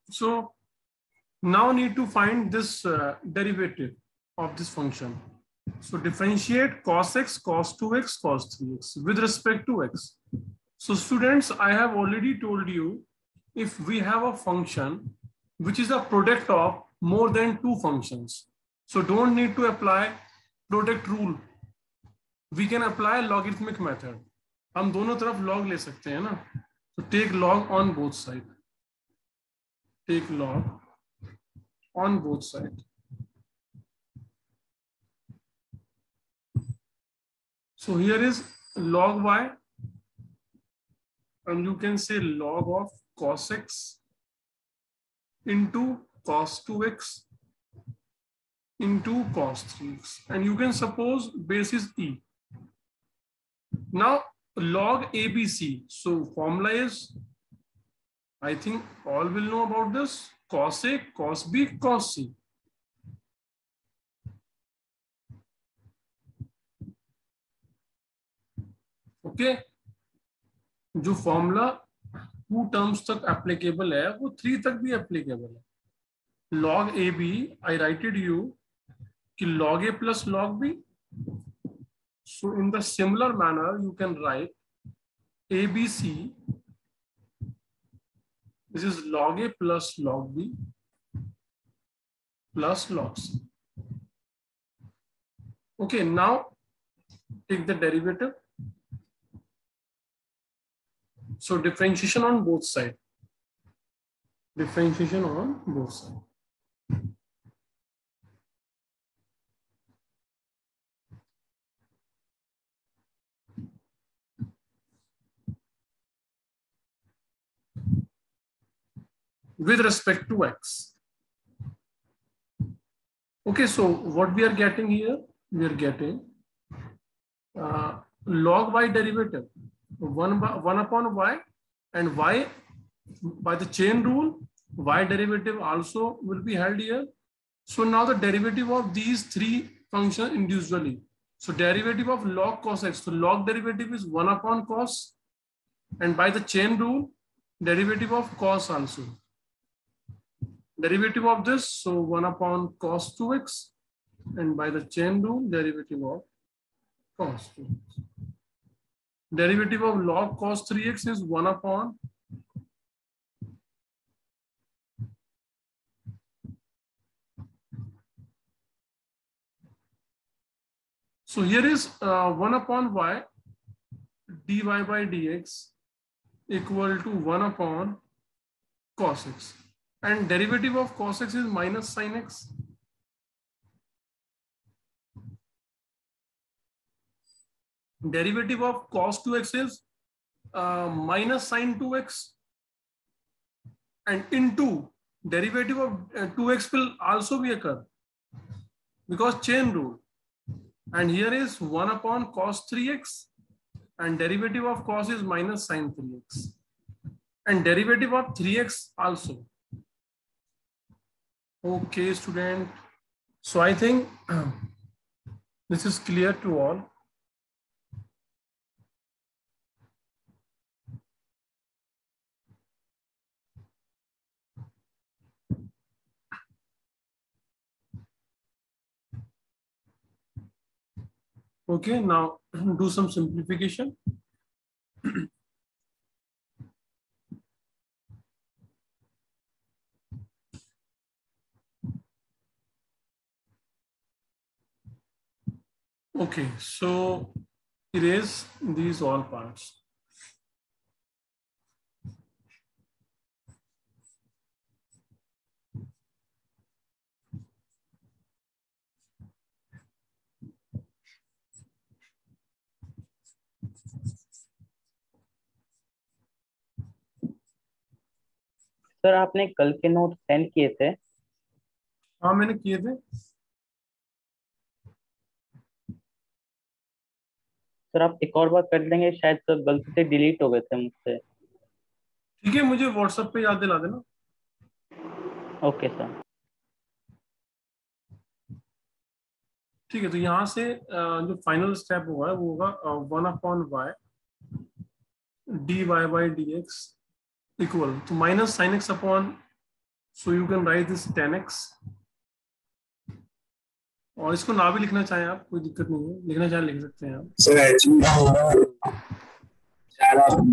So now need to find this derivative of this function. So differentiate cos x, cos 2x, cos 3x with respect to x. So students, I have already told you, if we have a function which is a product of more than two functions, so don't need to apply product rule. We can apply logarithmic method. हम दोनों तरफ log ले सकते हैं ना. So take log on both sides. Take log on both sides. So here is log y, and you can say log of cos x into cos 2x into cos 3x, and you can suppose base is e. Now log ABC, so formula is, I think all will know about this, cos A, cos B, cos C. Okay, जो formula 2 terms तक applicable है वो 3 तक भी applicable है. log AB, I righted you कि log A plus log B. So in the similar manner you can write ABC, this is log A plus log B plus log C. Okay, now take the derivative. So differentiation on both sides. Differentiation on both sides. With respect to x. Okay, so what we are getting here? We are getting log y derivative, 1 upon y, and y by the chain rule, y derivative also will be held here. So now the derivative of these three functions individually. So derivative of log cos x, so log derivative is 1 upon cos, and by the chain rule, derivative of cos also. Derivative of this, so 1 upon cos 2x, and by the chain rule, derivative of cos 2x. Derivative of log cos 3x is 1 upon so here is 1 upon y dy by dx equal to 1 upon cos x, and derivative of cos x is minus sin x. Derivative of cos 2x is minus sin 2x, and into derivative of 2x will also be occur because chain rule. And here is 1 upon cos 3x, and derivative of cos is minus sin 3x, and derivative of 3x also. Okay, student. So I think this is clear to all. Okay, now do some simplification. Okay, so erase these all parts. Sir आपने कल के note send किए थे? हाँ मैंने किए थे sir. आप एक और बार कर देंगे, शायद सर गलती से डिलीट हो गए थे मुझसे. ठीक है, मुझे व्हाट्सएप पे याद दिला देना. Okay sir. ठीक है, तो यहाँ से जो फाइनल स्टेप होगा वो होगा 1 upon y dy by dx equal, तो minus sine x upon So you can write this 10x, और इसको ना भी लिखना चाहें आप, कोई दिक्कत नहीं है, लिखना चाहें लिख सकते हैं आप। सर एक्चुअली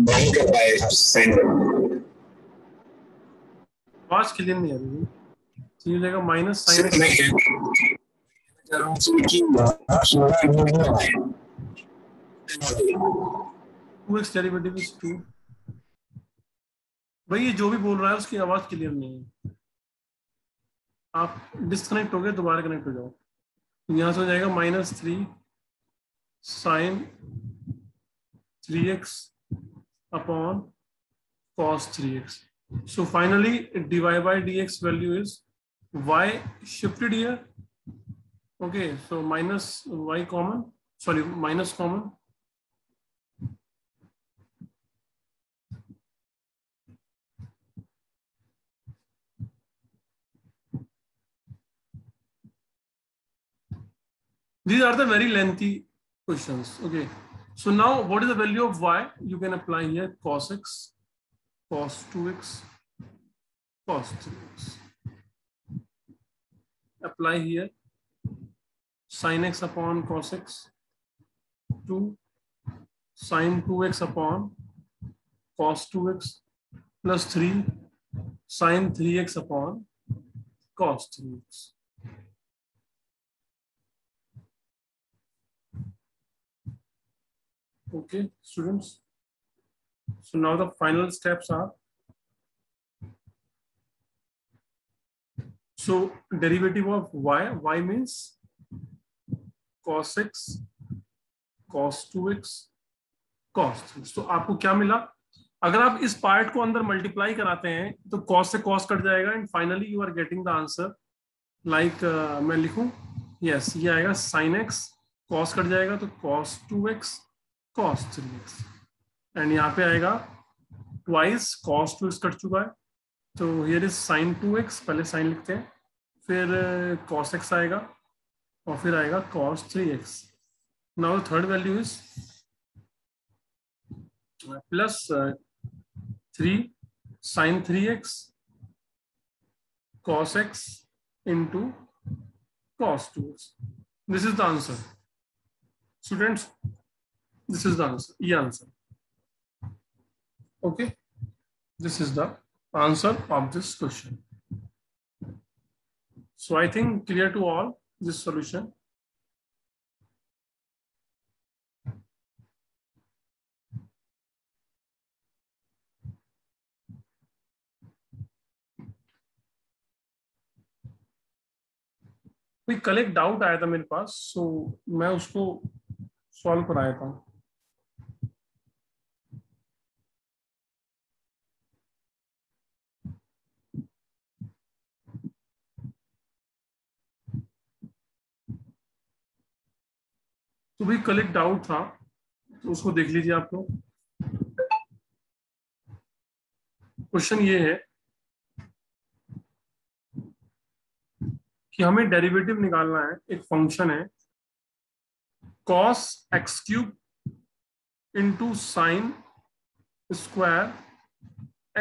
नहीं कर पाए साइन। आवाज क्लियर नहीं आ रही, तो ये जाएगा minus sine x. Two x derivative is 2। भाई ये जो भी बोल रहा है उसकी आवाज क्लियर नहीं है, आप डिस्कनेक्ट हो गए, दोबारा कनेक्ट हो जाओ। यहां से हो जाएगा -3 sine 3x upon cos 3x. So finally dy by dx value is y shifted here. Okay, so minus y common, sorry, minus common. These are the very lengthy questions. Okay, so now what is the value of y? You can apply here cos x, cos 2x, cos 3x. Apply here sin x upon cos x, 2 sin 2x upon cos 2x plus 3 sin 3x upon cos 3x. Okay, students. So now the final steps are, so derivative of y means cos x, cos 2x, cos 3. So आपको क्या मिला? अगर आप इस part को अंदर multiply कराते हैं तो cos से cos कट जाएगा and finally you are getting the answer like मैं लिखूं, यस, ये आएगा sin x, cos कट जाएगा तो cos 2x, cos 3x, and यहाँ पे आएगा ट्वाइस cos 2x कट चुका है, तो हियर इज sin 2x, पहले sin लिखते हैं, फिर cos x आएगा और फिर आएगा cos 3x. Now the third value is plus 3 sin 3x cos x into cos 2x. This is the answer, students. This is the answer. ये answer. Okay. This is the answer of this question. So I think clear to all this solution. कोई कल एक doubt आया था मेरे पास, सो मैं उसको solve कराया था. तो भी कल एक डाउट था, तो उसको देख लीजिए आप लोग. क्वेश्चन ये है कि हमें डेरिवेटिव निकालना है. एक फंक्शन है cos x cube into sine square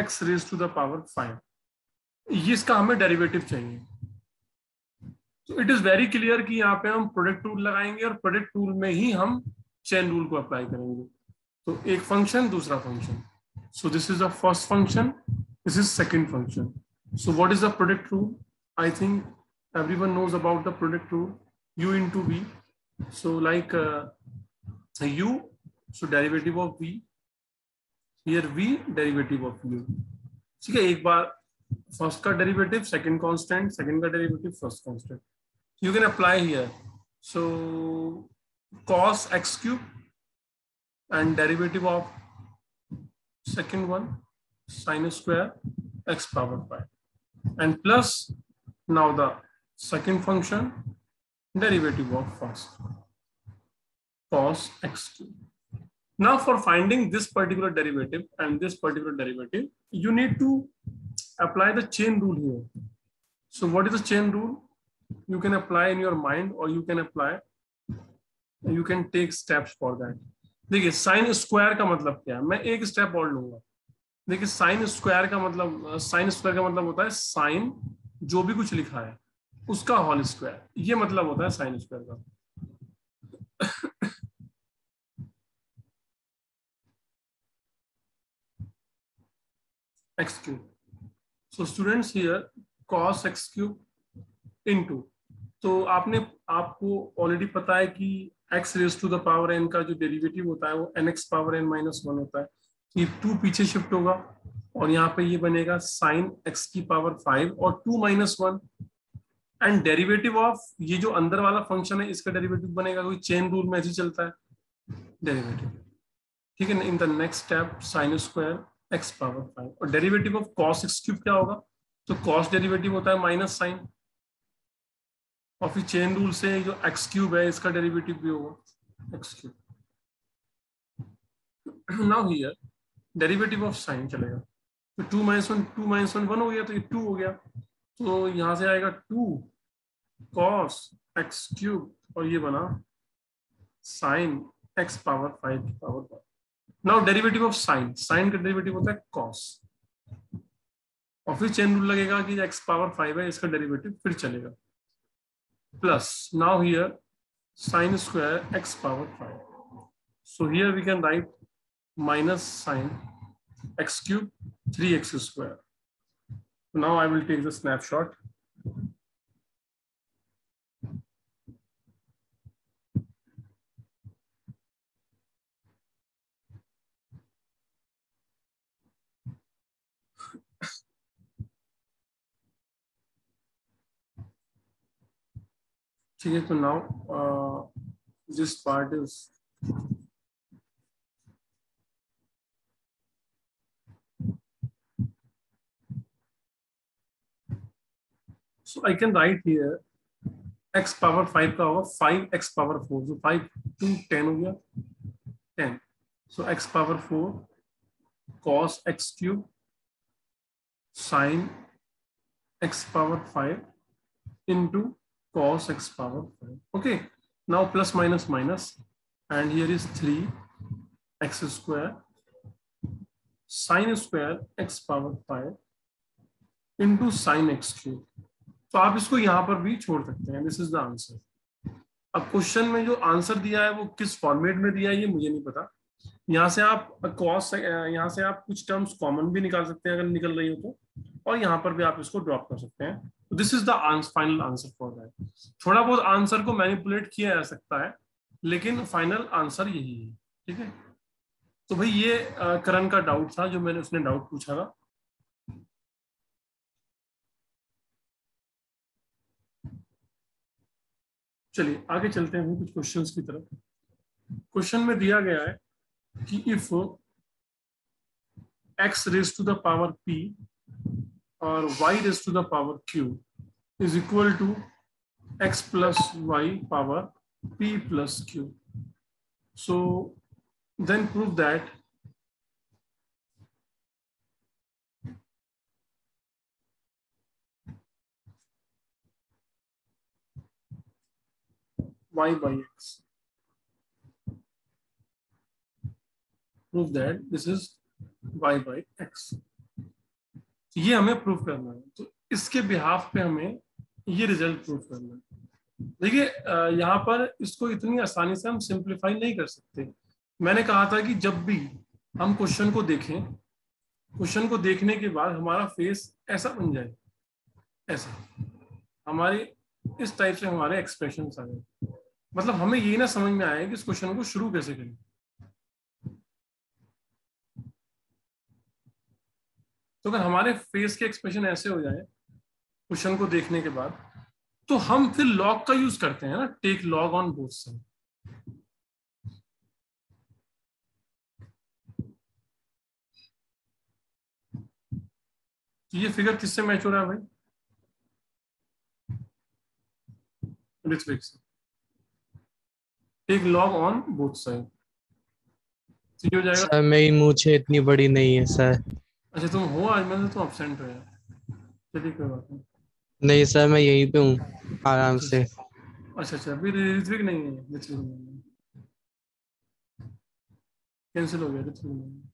x raise to the power 5. ये इसका हमें डेरिवेटिव चाहिए. तो इट इज वेरी क्लियर कि यहाँ पे हम प्रोडक्ट रूल लगाएंगे और प्रोडक्ट रूल में ही हम चेन रूल को अप्लाई करेंगे. तो एक फंक्शन दूसरा function. So this is the first function, this is second function. So what is the product rule? I think everyone knows about the product rule, u into v. So like u, so derivative of v, here v derivative of u. ठीक है, एक बार first का derivative second constant, second का derivative first constant. You can apply here. So cos x cube and derivative of second one sin square x power 5 and plus now the second function derivative of first cos x cube. Now for finding this particular derivative and this particular derivative, you need to apply the chain rule here. So what is the chain rule? You can apply in your mind or you can apply, you can take steps for that. देखिए sign square का मतलब क्या है, मैं एक step और लूंगा. देखिए साइन स्क्वायर का मतलब होता है साइन जो भी कुछ लिखा है उसका होल स्क्वायर, ये मतलब होता है साइन स्क्वायर का। X cube, so students here cos x cube into, तो आपको ऑलरेडी पता है कि x raise to the power n का जो डेरिवेटिव होता है वो nx पावर n माइनस 1 होता है। ये 2 पीछे शिफ्ट होगा और यहाँ पे ये बनेगा साइन x की पावर 5 और 2 माइनस 1, एंड डेरिवेटिव ऑफ ये जो अंदर वाला फंक्शन है इसका डेरिवेटिव बनेगा, कोई चेन रूल में ऐसे चलता है डेरिवेटिव, ठीक है। In the next step sign square x power 5 और derivative of cos x cube क्या होगा, तो cos डेरिवेटिव होता है माइनस साइन, और फिर चेन रूल से जो एक्स क्यूब है इसका डेरिवेटिव भी होगा x cube. Now here derivative of sign चलेगा, तो 2 माइनस 1 1 हो गया, तो ये 2 हो गया, तो यहां से आएगा 2 cos एक्स क्यूब और ये बना साइन एक्स पावर 5 की power 1। Now derivative of sine, sine का डेरिवेटिव होता है cos, और फिर चेन रूल लगेगा कि एक्स पावर 5 है इसका डेरिवेटिव फिर चलेगा, plus now here sin square x power 5. So here we can write minus sin x cube 3x square. So now I will take the snapshot. ठीक है, तो now this part is so I can write here x power 5 का होगा 5x power 4, so 5 to 10 हो गया 10, so x power 4 cos x cube sin x power 5 into cos x power 5. Okay, now plus minus minus, and here is 3 x square sin square x power 5 into sin x cube. तो आप इसको यहां पर भी छोड़ सकते हैं, this is the answer. अब क्वेश्चन में जो आंसर दिया है वो किस फॉर्मेट में दिया है ये मुझे नहीं पता। यहाँ से आप कॉस, यहाँ से आप कुछ टर्म्स कॉमन भी निकाल सकते हैं अगर निकल रही हो तो, और यहाँ पर भी आप इसको ड्रॉप कर सकते हैं। This is the final answer for that. थोड़ा बहुत आंसर को मैनिपुलेट किया जा सकता है लेकिन फाइनल आंसर यही है, ठीक है। तो भाई ये करण का डाउट था जो मैंने उसने डाउट पूछा था। चलिए आगे चलते हैं कुछ क्वेश्चंस की तरफ। क्वेश्चन में दिया गया है कि if x raise to the power p और y raise to the power q is equal to x plus y power p plus q, so then prove that y by x, prove that this is y by x। ये हमें proof करना है, तो इसके behalf पे हमें ये result proof करना है। देखिए यहाँ पर इसको इतनी आसानी से हम सिंप्लीफाई नहीं कर सकते। मैंने कहा था कि जब भी हम क्वेश्चन को देखें, क्वेश्चन को देखने के बाद हमारा फेस ऐसा बन जाए, ऐसा हमारे इस टाइप से हमारे एक्सप्रेशन आ जाए, मतलब हमें ये ना समझ में आए कि इस क्वेश्चन को शुरू कैसे करें। तो अगर हमारे फेस के एक्सप्रेशन ऐसे हो जाए क्वेश्चन को देखने के बाद, तो हम फिर लॉग का यूज करते हैं ना, take log on both side. तो ये फिगर किससे मैच हो रहा है भाई? ऋत्विक से। Take log on both side, तो ये हो जाएगा। सर मेरी मूछें इतनी बड़ी नहीं है सर। अच्छा तुम हो आज, मैं तो एब्सेंट हो यार। चलिए कोई बात नहीं। नहीं सर मैं यहीं पे हूँ आराम से। अच्छा अभी ऋत्विक नहीं है, ऋत्विक नहीं है, कैंसिल हो गया ऋत्विक नहीं है।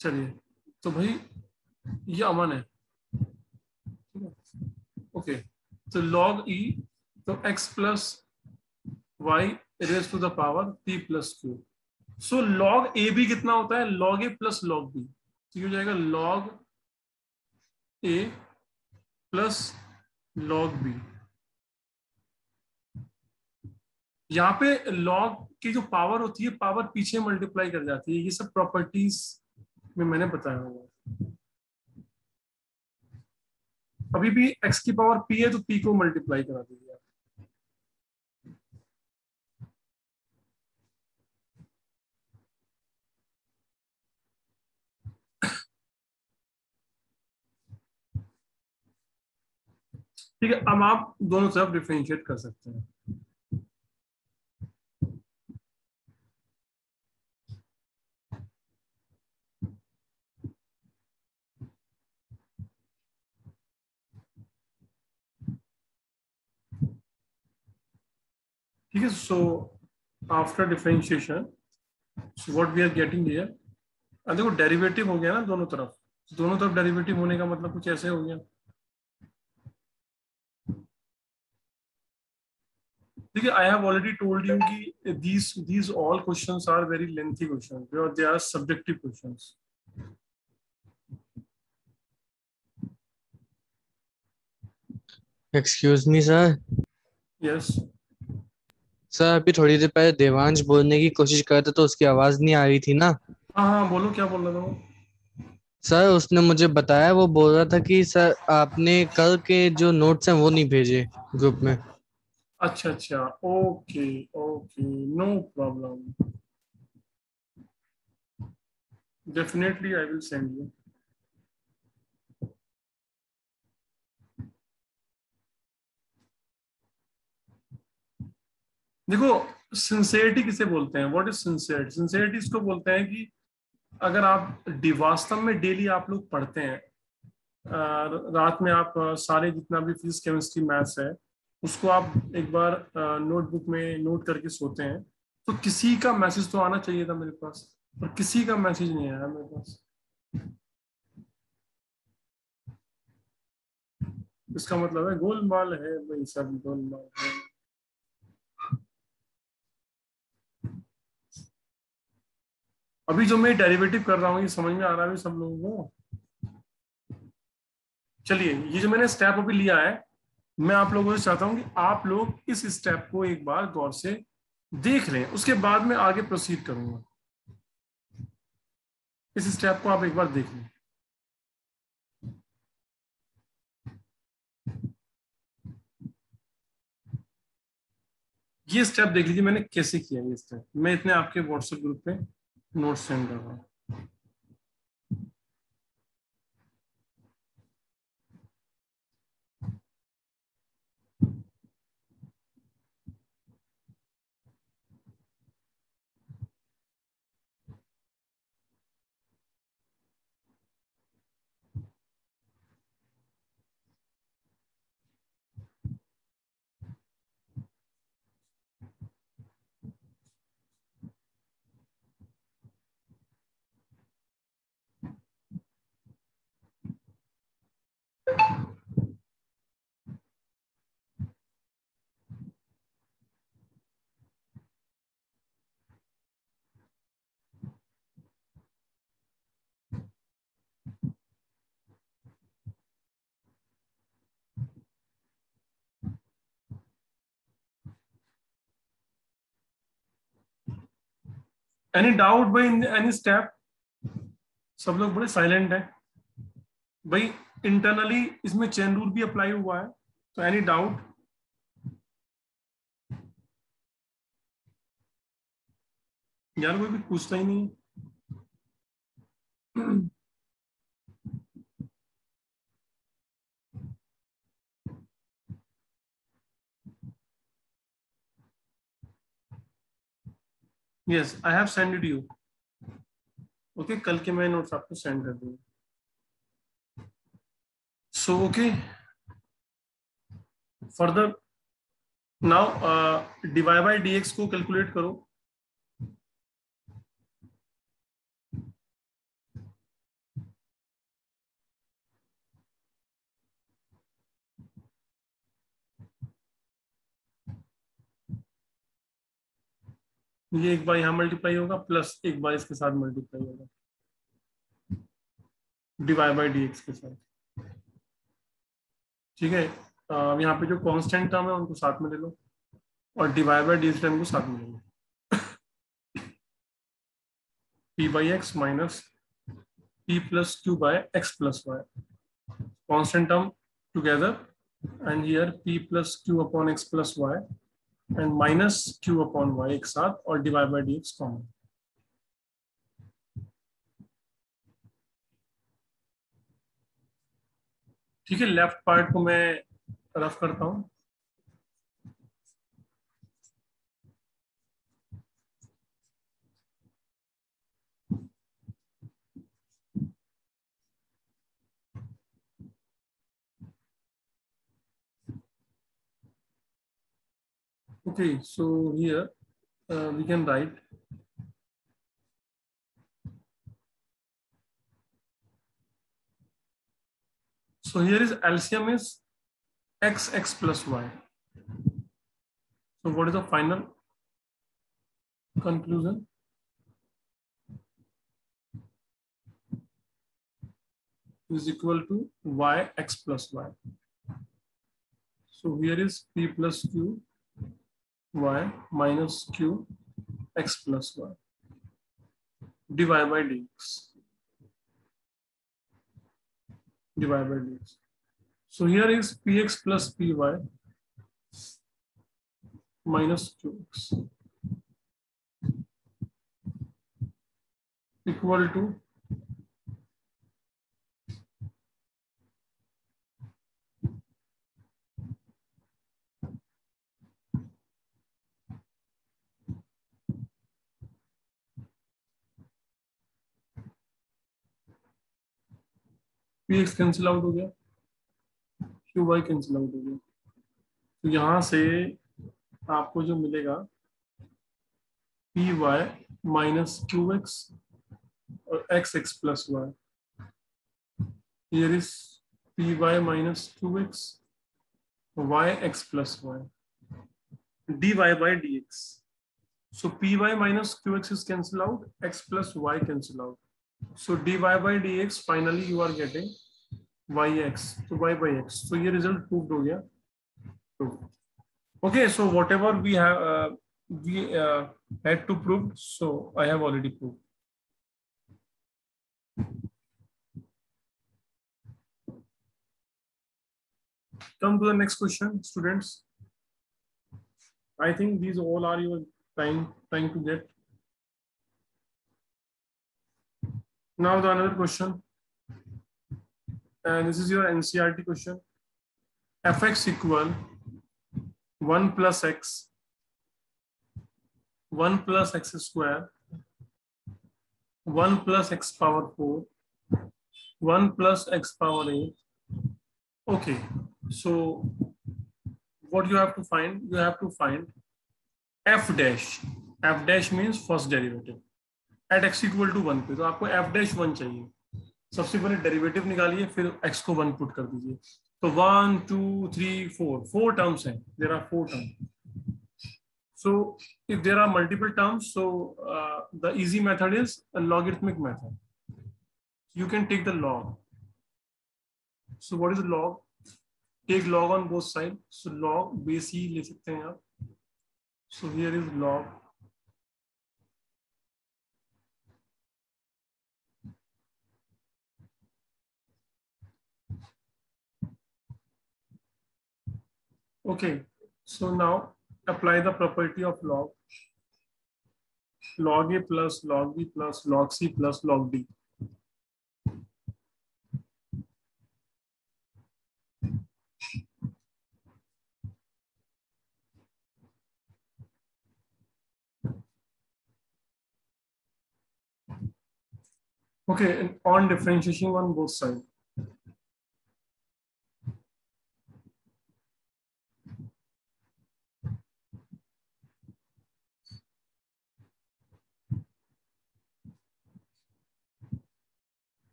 चलिए तो भाई ये अमन है, ओके। तो log e, तो x plus y raise to the power p plus q. So log a भी कितना होता है, log a plus log b, तो ये हो जाएगा log a plus log b। यहाँ पे log की जो पावर होती है, पावर पीछे मल्टीप्लाई कर जाती है, ये सब प्रॉपर्टीज में मैंने बताया हुआ। अभी भी x की पावर p है तो p को मल्टीप्लाई करा दीजिए आप। ठीक है, अब आप दोनों तरफ डिफरेंशिएट कर सकते हैं। ठीक है, so after differentiation what we are getting here, देखो डेरिवेटिव हो गया ना दोनों तरफ, दोनों तरफ डेरिवेटिव होने का मतलब कुछ ऐसे हो गया। देखिए, I have already told you कि these all questions are very lengthy questions, they are subjective questions. Excuse me sir. Yes. Sir अभी थोड़ी देर पहले देवांश बोलने की कोशिश कर रहा था तो उसकी आवाज नहीं आ रही थी ना। हाँ हाँ, बोलो क्या बोल रहा था वो। सर उसने मुझे बताया, वो बोल रहा था कि सर आपने कल के जो नोट्स हैं वो नहीं भेजे ग्रुप में। अच्छा अच्छा, okay okay, no problem, definitely I will send you. देखो सिंसेरिटी किसे बोलते हैं, व्हाट इज सिंसेरिटी? सिंसेरिटी इसको बोलते हैं कि अगर आप वास्तव में डेली आप लोग पढ़ते हैं, रात में आप सारे जितना भी फिजिक्स केमिस्ट्री मैथ्स है उसको आप एक बार नोटबुक में नोट करके सोते हैं, तो किसी का मैसेज तो आना चाहिए था मेरे पास, और किसी का मैसेज नहीं आया मेरे पास। इसका मतलब है गोलमाल है भाई, सब गोलमाल है। अभी जो मैं डेरिवेटिव कर रहा हूँ ये समझ में आ रहा है सब लोगों को? चलिए, ये जो मैंने स्टेप अभी लिया है, मैं आप लोगों से चाहता हूं कि आप लोग इस स्टेप को एक बार गौर से देख लें, उसके बाद में आगे प्रोसीड करूंगा। इस स्टेप को आप एक बार देख लें। ये स्टेप देख लीजिए मैंने कैसे किया ये स्टेप, मैं इतने आपके व्हाट्सएप ग्रुप पे नोट सेंड कर रहा हूँ। एनी डाउट भाई इन एनी स्टेप? सब लोग बड़े साइलेंट है भाई। इंटरनली इसमें चेन रूल भी अप्लाई हुआ है, तो एनी डाउट? यार कोई भी पूछता ही नहीं। Yes, I have send you. Okay, कल के मैं नोट्स आपको सेंड कर दूंगा। So okay, further now dy by dx को कैलकुलेट करो। ये एक बार यहाँ मल्टीप्लाई होगा प्लस एक बार इसके साथ मल्टीप्लाई होगा डिवाइड बाई डी एक्स के साथ। ठीक है, यहाँ पे जो कांस्टेंट टर्म है उनको साथ में ले लो और divide by d x term को साथ में ले लो। p by x minus p plus q by x plus y, constant term together, and here p plus q upon x plus y and minus q upon y एक साथ और divide by dx common. ठीक है, left part को मैं rough करता हूं। Okay, so here we can write so here is LCM is x plus y. So what is the final conclusion? Is equal to y x plus y. So here is p plus q y minus q x plus y divided by dx. Divided by dx. So here is px plus py minus qx equal to px cancel out हो गया, qy cancel out हो गया। तो यहां से आपको जो मिलेगा py माइनस qx और xx plus y। Here is py minus qx yx plus y dy by dx. So py minus qx is cancel out, x plus y cancel out. So dy by dx finally you are getting yx, so y by x. So ये result proved हो गया। Okay, so whatever we have had to prove, so I have already proved. Come to the next question, students. I think these all are you trying to get. Now the another question, and this is your NCERT question. Fx equal 1 plus x square, 1 plus x power 4, 1 plus x power 8. Okay, so what you have to find? You have to find f dash. F dash means first derivative at x equal to 1 पे, तो आपको f dash 1 चाहिए। सबसे पहले derivative निकालिए, फिर x को 1 put कर दीजिए। तो 1 2 3 4 टर्म्स हैं, there are 4 terms. So if there are multiple terms, so the easy method is a logarithmic method. You can take the log. So what is the log? Take log on both sides. So log base ही ले सकते हैं आप। So here is log. Okay, so now apply the property of log. Log a plus log b plus log c plus log d. Okay, and on differentiation on both sides.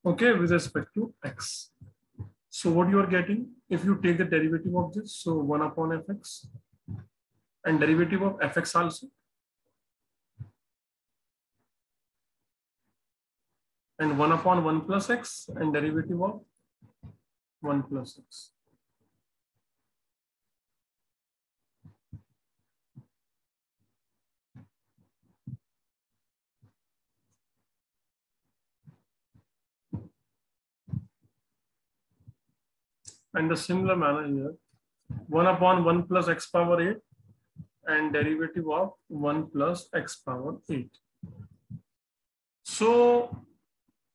Okay, with respect to x. So what you are getting, if you take the derivative of this, so 1 upon fx and derivative of fx also, and 1 upon 1 plus x and derivative of 1 plus x. And the similar manner here, 1 upon 1 plus x power 8 and derivative of 1 plus x power 8. So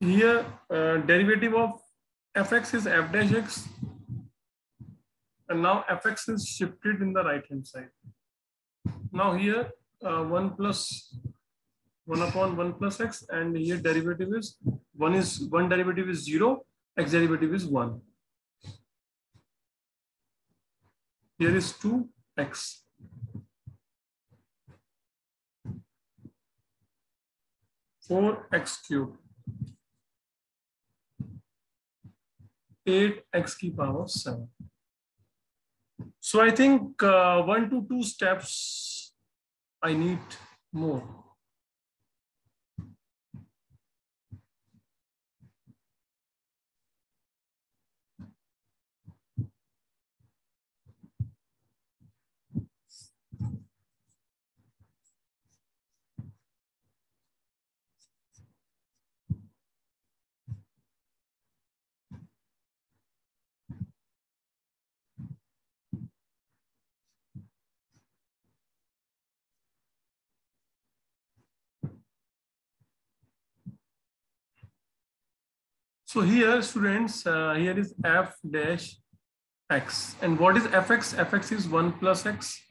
here derivative of fx is f dash x, and now fx is shifted in the right hand side. Now here 1 upon 1 plus x, and here derivative is 1 derivative is 0, x derivative is 1. Here is 2x. Four x cube, 8x की power 7. So I think 1 to 2 steps I need more. So here, students, here is f dash x. And what is fx? Fx is 1 plus x,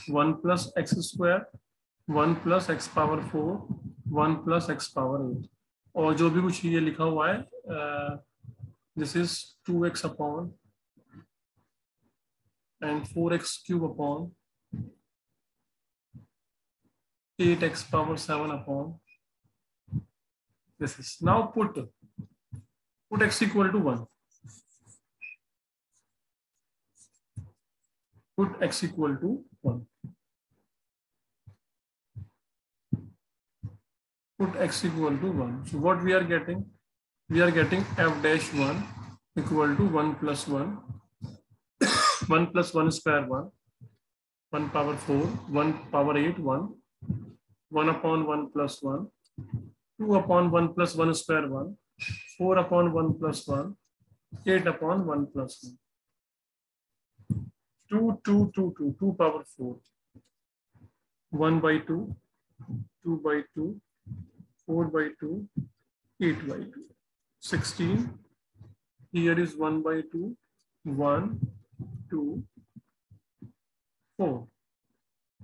1 plus x square, 1 plus x power 4, 1 plus x power 8. और जो भी कुछ ये लिखा हुआ है, this is 2x upon and 4x cube upon 8x power 7 upon this is. Now put x equal to 1. Put x equal to 1. Put x equal to 1. So what we are getting? We are getting f dash 1 equal to 1 plus 1. 1 plus 1 square 1. 1 power 4. 1 power 8 1. 1 upon 1 plus 1. 2 upon 1 plus 1 square 1. 4 upon 1 plus 1. 8 upon 1 plus 1. 2 power 4. 1 by 2. 2 by 2. 4 by 2. 8 by 2. 16. Here is 1 by 2. 1, 2, 4.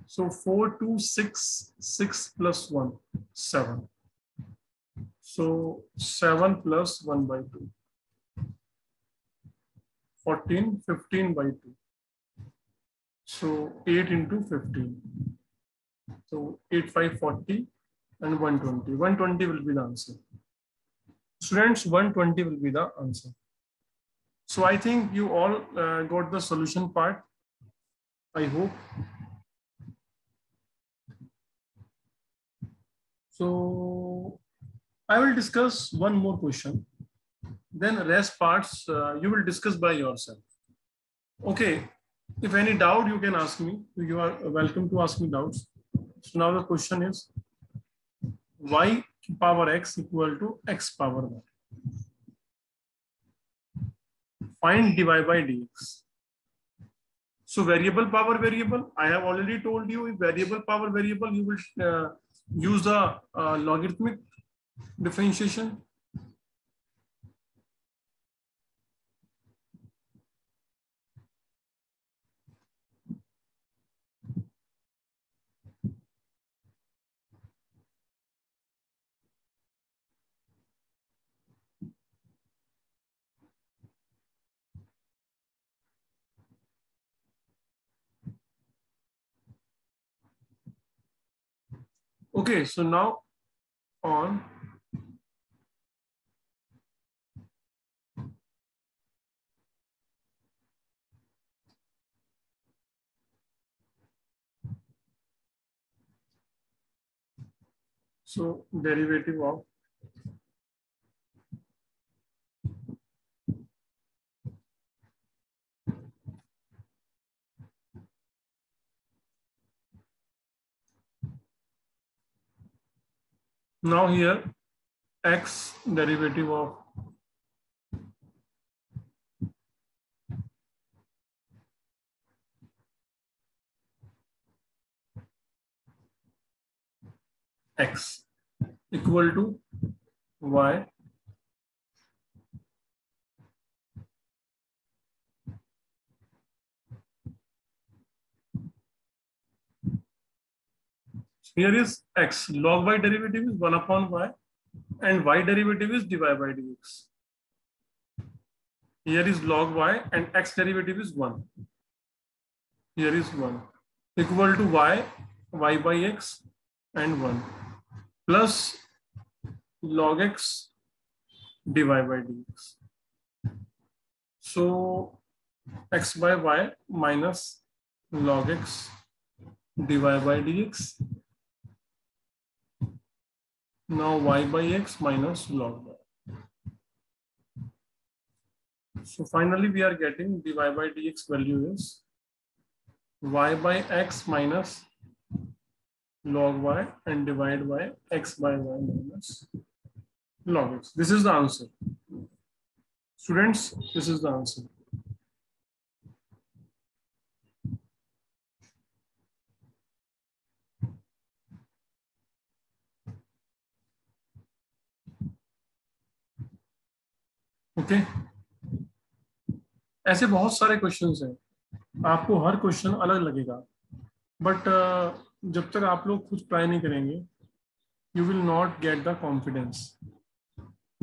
So 4, 2, 6. 6 plus 1. 7. So 7 plus 1 by 2. 14, 15 by 2. So 8 into 15. So 8, 5, 40 and 120. 120 will be the answer. Students, 120 will be the answer. So I think you all got the solution part, I hope. So I will discuss one more question. Then rest parts you will discuss by yourself. Okay, if any doubt you can ask me. You are welcome to ask me doubts. So now the question is, y power x equal to x power y. Find dy by dx. So variable power variable, I have already told you, if variable power variable, you will use the logarithmic differentiation. Okay, so now on. So derivative of Now here x derivative of x equal to y here is x log y derivative is 1 upon y and y derivative is dy by dx. Here is log y and x derivative is 1. Here is 1 equal to y by x and 1 plus log x dy by dx. So x by y minus log x dy by dx. Now y by x minus log y. So finally we are getting dy by dx value is y by x minus log y and divided by x by y minus log x. This is the answer. Students, this is the answer. Okay ऐसे बहुत सारे questions हैं, आपको हर question अलग लगेगा, but जब तक आप लोग खुद ट्राई नहीं करेंगे you will not get the confidence.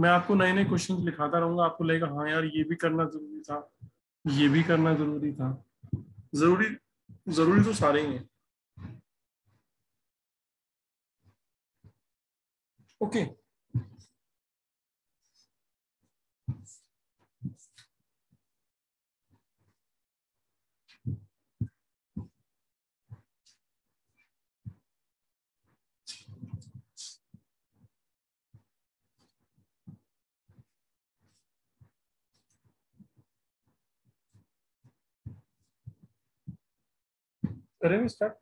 मैं आपको नए नए क्वेश्चन लिखाता रहूंगा, आपको लगेगा हाँ यार ये भी करना जरूरी था, ये भी करना जरूरी था. जरूरी जरूरी तो सारे ही हैं. ओके करेंगे स्टार्ट.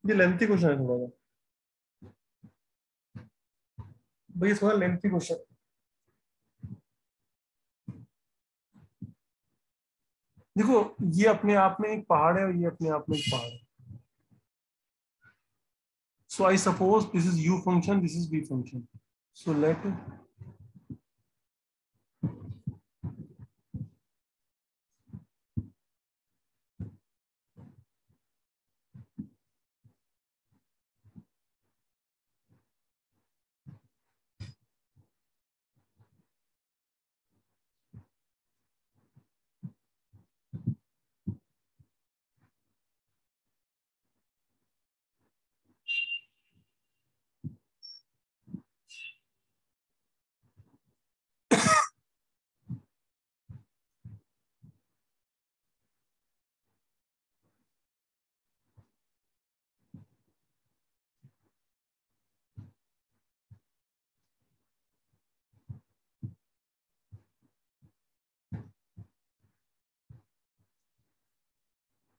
ये लेंथी क्वेश्चन है थोड़ा सा भाई, थोड़ा लेंथी क्वेश्चन. देखो ये अपने आप में एक पहाड़ है और ये अपने आप में एक पहाड़ है. So I suppose this is u function, this is v function. So let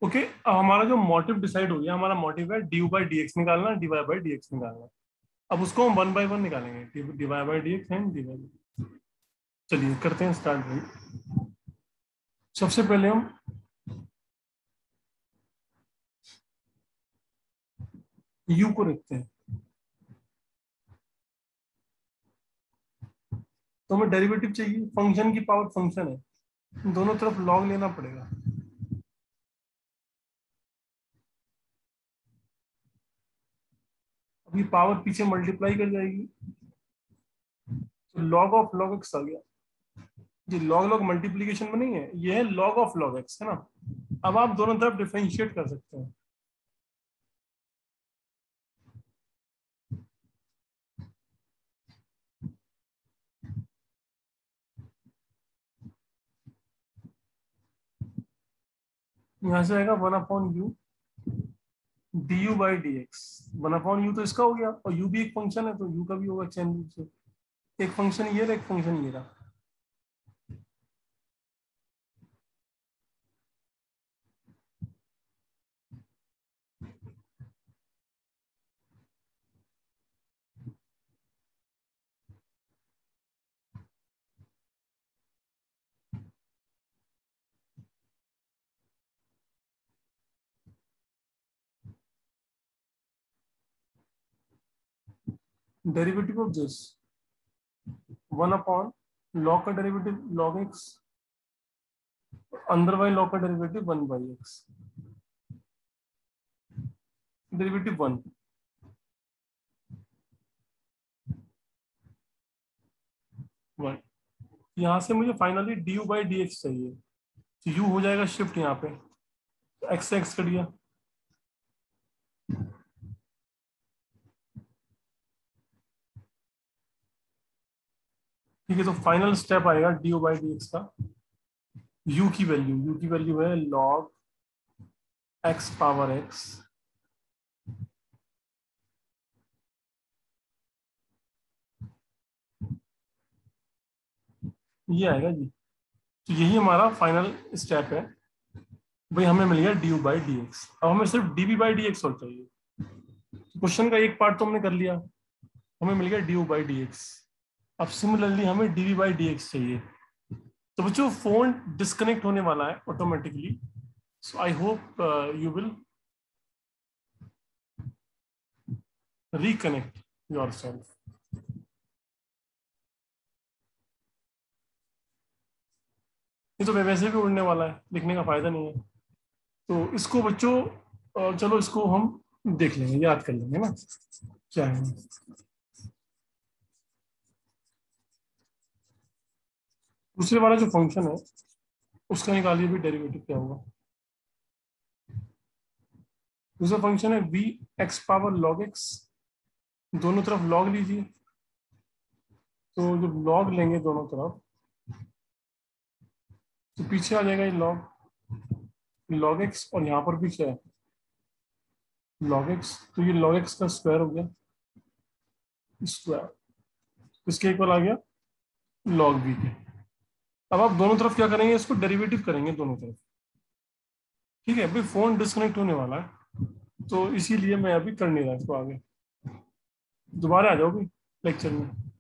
okay अब हमारा जो मोटिव डिसाइड हो गया, हमारा मोटिव है डी बाई डी एक्स निकालना, d y by d x निकालना. अब उसको हम 1 बाई 1 निकालेंगे, d y by d x and d y. चलिए करते हैं स्टार्ट भाई. सबसे पहले हम u को रखते हैं, तो हमें डेरिवेटिव चाहिए. फंक्शन की पावर फंक्शन है, दोनों तरफ लॉग लेना पड़ेगा. ये पावर पीछे मल्टीप्लाई कर जाएगी, तो लॉग ऑफ लॉग एक्स आ गया. ये लॉग लॉग मल्टीप्लीकेशन में नहीं है, ये है लॉग ऑफ लॉग एक्स, है ना. अब आप दोनों तरफ डिफरेंशिएट कर सकते हैं. यहां से आएगा 1 upon U D you by d x. 1 upon you तो इसका हो गया, और यू भी एक फंक्शन है तो यू का भी होगा चैन रूल से. एक फंक्शन ये रहा, एक फंक्शन ये रहा. Derivative of this 1 upon log का डेरिवेटिव log x, अंदर वाले लॉग का डेरिवेटिव 1/x, डेरिवेटिव 1। यहाँ से मुझे फाइनली du/dx चाहिए, तो u हो जाएगा शिफ्ट यहाँ पे, x से x कट गया, ठीक है। तो फाइनल स्टेप आएगा du/dx का, u की वैल्यू है log x पावर x, ये आएगा जी। तो यही हमारा फाइनल स्टेप है भाई, हमें मिल गया du/dx। अब हमें सिर्फ dv/dx और चाहिए। क्वेश्चन का एक पार्ट तो हमने कर लिया, हमें मिल गया du/dx। अब सिमिलरली हमें dv/dx चाहिए। तो बच्चों फोन डिस्कनेक्ट होने वाला है automatically, so I hope you will reconnect yourself. ये तो वैसे भी उड़ने वाला है, लिखने का फायदा नहीं है। तो इसको बच्चों चलो इसको हम देख लेंगे, याद कर लेंगे ना क्या है। दूसरे वाला जो फंक्शन है उसका निकालिए भी डेरिवेटिव क्या होगा। दूसरा फंक्शन है v x power log x, दोनों तरफ log लीजिए। तो जब log लेंगे दोनों तरफ तो पीछे आ जाएगा ये log x, और यहाँ पर भी क्या है log x, तो ये log x का स्क्वायर हो गया, स्क्वायर इसके इक्वल आ गया log v के। अब आप दोनों तरफ क्या करेंगे, इसको डेरिवेटिव करेंगे दोनों तरफ, ठीक है। अभी फोन डिस्कनेक्ट होने वाला है तो इसीलिए मैं अभी कर नहीं रहा इसको आगे। दोबारा आ जाओ भी लेक्चर में।